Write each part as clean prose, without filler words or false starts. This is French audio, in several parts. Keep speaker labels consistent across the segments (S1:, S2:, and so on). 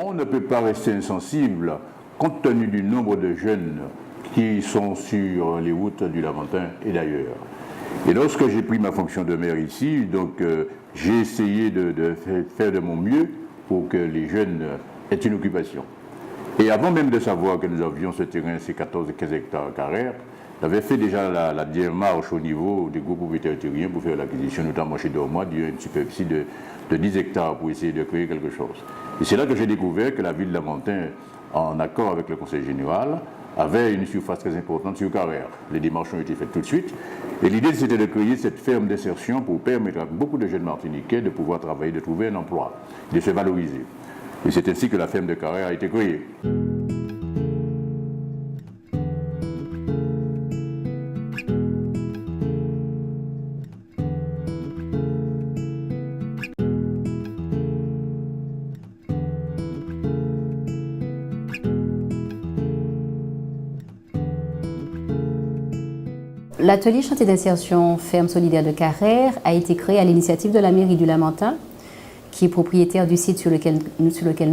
S1: On ne peut pas rester insensible compte tenu du nombre de jeunes qui sont sur les routes du Lamentin et d'ailleurs. Et lorsque j'ai pris ma fonction de maire ici, donc j'ai essayé de faire de mon mieux pour que les jeunes aient une occupation. Et avant même de savoir que nous avions ce terrain, ces 14 et 15 hectares carrés, j'avais fait déjà la démarche au niveau des groupes propriétaires terriens pour faire l'acquisition, notamment chez Dormois, d'une superficie de 10 hectares pour essayer de créer quelque chose. Et c'est là que j'ai découvert que la ville de Lamentin, en accord avec le conseil général, avait une surface très importante sur Carrère. Les démarches ont été faites tout de suite. Et l'idée, c'était de créer cette ferme d'insertion pour permettre à beaucoup de jeunes Martiniquais de pouvoir travailler, de trouver un emploi, de se valoriser. Et c'est ainsi que la ferme de Carrère a été créée.
S2: L'atelier chantier d'insertion ferme solidaire de Carrère a été créé à l'initiative de la mairie du Lamentin, qui est propriétaire du site sur lequel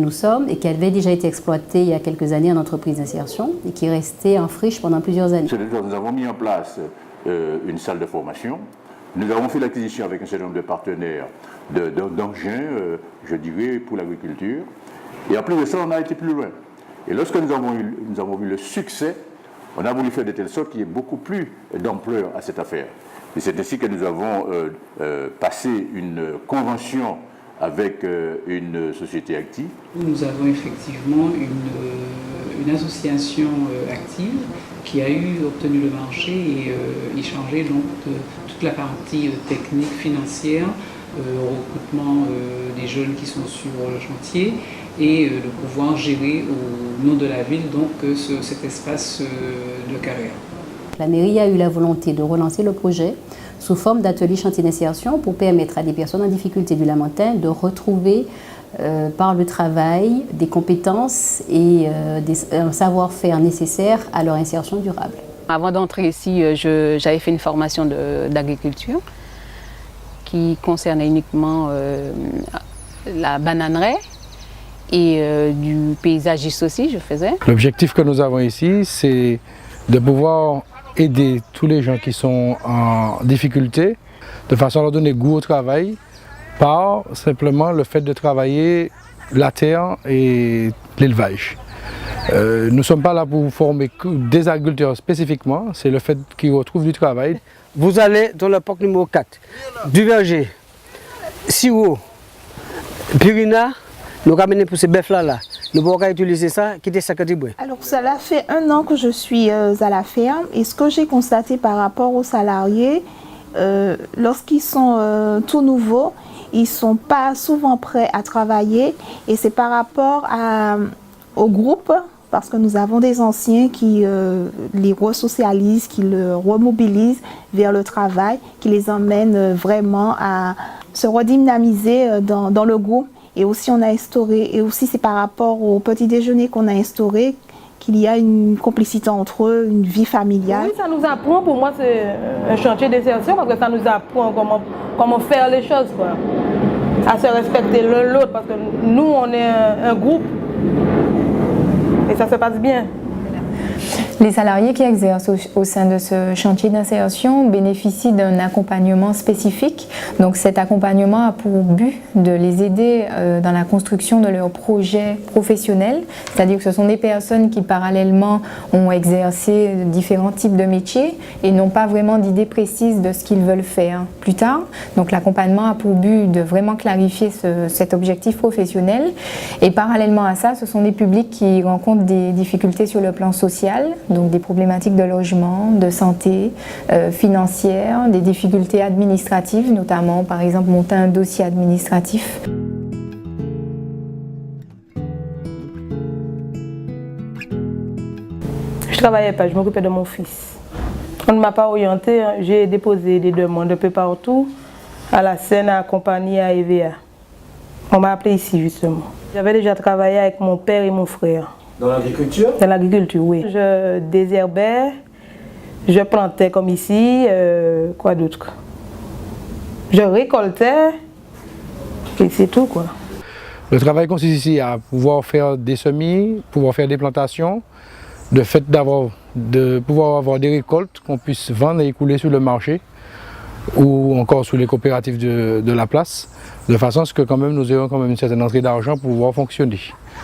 S2: nous sommes et qui avait déjà été exploité il y a quelques années en entreprise d'insertion et qui est resté en friche pendant plusieurs années.
S1: Nous avons mis en place une salle de formation. Nous avons fait l'acquisition avec un certain nombre de partenaires d'engins, je dirais, pour l'agriculture. Et en plus de ça, on a été plus loin. Et lorsque nous avons vu le succès, on a voulu faire de telle sorte qu'il y ait beaucoup plus d'ampleur à cette affaire. Et c'est ainsi que nous avons passé une convention avec une société active.
S3: Nous avons effectivement une association active qui a obtenu le marché et échangé donc toute la partie technique, financière, recrutement des jeunes qui sont sur le chantier et de pouvoir gérer au nom de la ville donc cet espace de Carrère.
S2: La mairie a eu la volonté de relancer le projet sous forme d'atelier chantier d'insertion pour permettre à des personnes en difficulté du Lamentin de retrouver par le travail des compétences et un savoir-faire nécessaire à leur insertion durable.
S4: Avant d'entrer ici, j'avais fait une formation d'agriculture qui concernait uniquement la bananerie et du paysagiste aussi, je faisais.
S5: L'objectif que nous avons ici, c'est de pouvoir aider tous les gens qui sont en difficulté, de façon à leur donner goût au travail, par simplement le fait de travailler la terre et l'élevage. Nous ne sommes pas là pour former des agriculteurs spécifiquement, c'est le fait qu'ils retrouvent du travail.
S6: Vous allez dans le parc numéro 4, du verger, sirop, purina, nous ramener pour ces bœufs-là. Nous pourrons utiliser ça, quitter ça que du bruit.
S7: Alors, cela fait 1 an que je suis à la ferme et ce que j'ai constaté par rapport aux salariés, lorsqu'ils sont tout nouveaux, ils ne sont pas souvent prêts à travailler et c'est par rapport au groupe, parce que nous avons des anciens qui les resocialisent, qui les remobilisent vers le travail, qui les emmènent vraiment à se redynamiser dans le groupe. Et aussi on a instauré, et aussi c'est par rapport au petit déjeuner qu'on a instauré, qu'il y a une complicité entre eux, une vie familiale.
S8: Oui, ça nous apprend, pour moi c'est un chantier d'insertion parce que ça nous apprend comment faire les choses, quoi. À se respecter l'un l'autre parce que nous on est un groupe et ça se passe bien.
S9: Les salariés qui exercent au sein de ce chantier d'insertion bénéficient d'un accompagnement spécifique. Donc cet accompagnement a pour but de les aider dans la construction de leur projet professionnel. C'est-à-dire que ce sont des personnes qui parallèlement ont exercé différents types de métiers et n'ont pas vraiment d'idée précise de ce qu'ils veulent faire plus tard. Donc l'accompagnement a pour but de vraiment clarifier cet objectif professionnel. Et parallèlement à ça, ce sont des publics qui rencontrent des difficultés sur le plan social. Donc des problématiques de logement, de santé, financière, des difficultés administratives, notamment par exemple monter un dossier administratif.
S8: Je ne travaillais pas, je m'occupais de mon fils. On ne m'a pas orienté, j'ai déposé des demandes un peu partout, à la Seine, à Compagnie, à EVA. On m'a appelé ici justement. J'avais déjà travaillé avec mon père et mon frère.
S10: Dans l'agriculture?
S8: Dans l'agriculture, oui. Je désherbais, je plantais comme ici, quoi d'autre? Je récoltais, et c'est tout, quoi.
S5: Le travail consiste ici à pouvoir faire des semis, pouvoir faire des plantations, de fait de pouvoir avoir des récoltes qu'on puisse vendre et écouler sur le marché ou encore sous les coopératives de la place, de façon à ce que quand même nous ayons quand même une certaine entrée d'argent pour pouvoir fonctionner.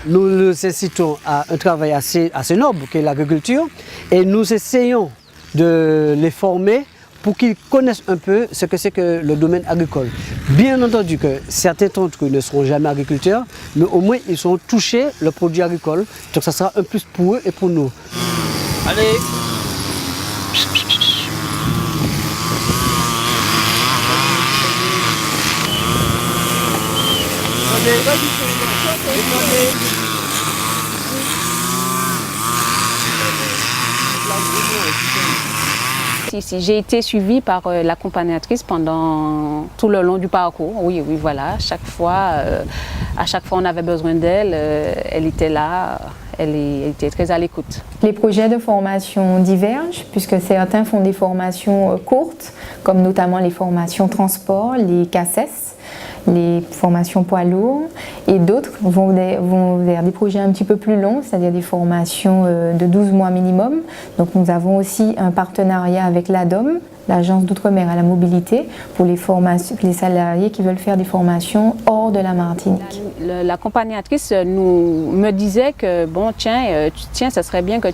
S6: Nous nécessitons un travail assez noble qu'est l'agriculture et nous essayons de les former pour qu'ils connaissent un peu ce que c'est que le domaine agricole. Bien entendu que certains d'entre eux ne seront jamais agriculteurs, mais au moins ils seront touchés le produit agricole, donc ça sera un plus pour eux et pour nous. Allez!
S4: Si j'ai été suivie par l'accompagnatrice pendant tout le long du parcours. Oui, voilà. À chaque fois on avait besoin d'elle, elle était là, elle était très à l'écoute.
S9: Les projets de formation divergent puisque certains font des formations courtes, comme notamment les formations transport, les CACES, les formations poids lourds, et d'autres vont vers des projets un petit peu plus longs, c'est-à-dire des formations de 12 mois minimum. Donc nous avons aussi un partenariat avec l'ADOM, l'Agence d'outre-mer à la mobilité, pour les salariés qui veulent faire des formations hors de la Martinique.
S4: L'accompagnatrice me disait que bon tiens, ça serait bien que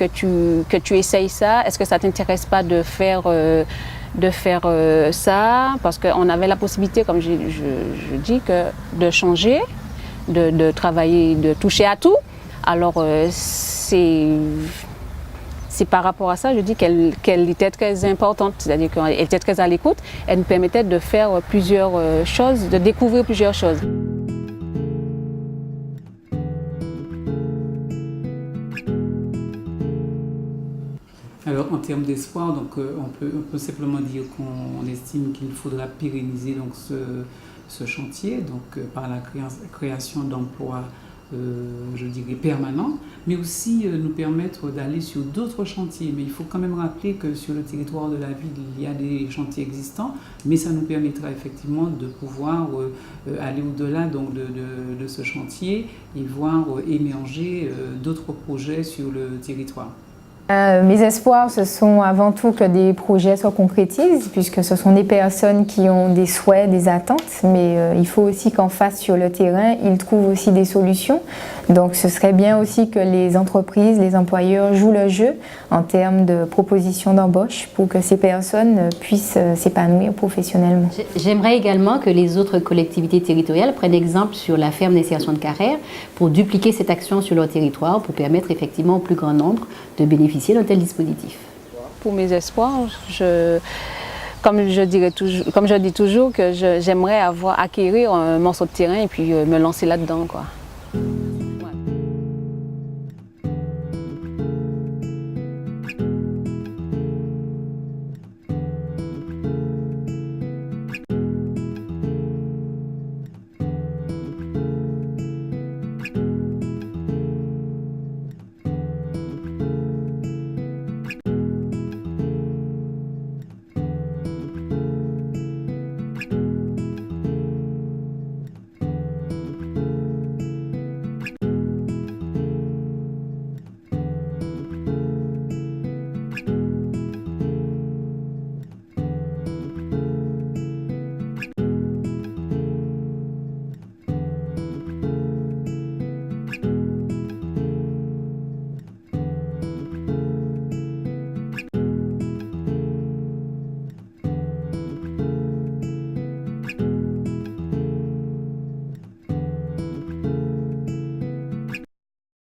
S4: tu essayes ça, est-ce que ça ne t'intéresse pas de faire ça, parce qu'on avait la possibilité, comme je dis, de changer, de travailler, de toucher à tout. Alors c'est par rapport à ça, je dis qu'elle était très importante, c'est-à-dire qu'elle était très à l'écoute, elle nous permettait de faire plusieurs choses, de découvrir plusieurs choses.
S3: Alors en termes d'espoir, donc on peut simplement dire qu'on estime qu'il faudra pérenniser donc ce chantier, donc par la création d'emplois, je dirais permanents, mais aussi nous permettre d'aller sur d'autres chantiers. Mais il faut quand même rappeler que sur le territoire de la ville, il y a des chantiers existants, mais ça nous permettra effectivement de pouvoir aller au-delà donc de ce chantier et voir émerger d'autres projets sur le territoire.
S9: Mes espoirs, ce sont avant tout que des projets soient concrétisés, puisque ce sont des personnes qui ont des souhaits, des attentes, mais il faut aussi qu'en face sur le terrain, ils trouvent aussi des solutions. Donc ce serait bien aussi que les entreprises, les employeurs jouent le jeu en termes de propositions d'embauche pour que ces personnes puissent s'épanouir professionnellement.
S2: J'aimerais également que les autres collectivités territoriales prennent exemple sur la ferme d'insertion de carrière pour dupliquer cette action sur leur territoire pour permettre effectivement au plus grand nombre de bénéficier d'un tel dispositif.
S4: Pour mes espoirs, comme je dis toujours, que j'aimerais acquérir un morceau de terrain et puis me lancer là-dedans, quoi.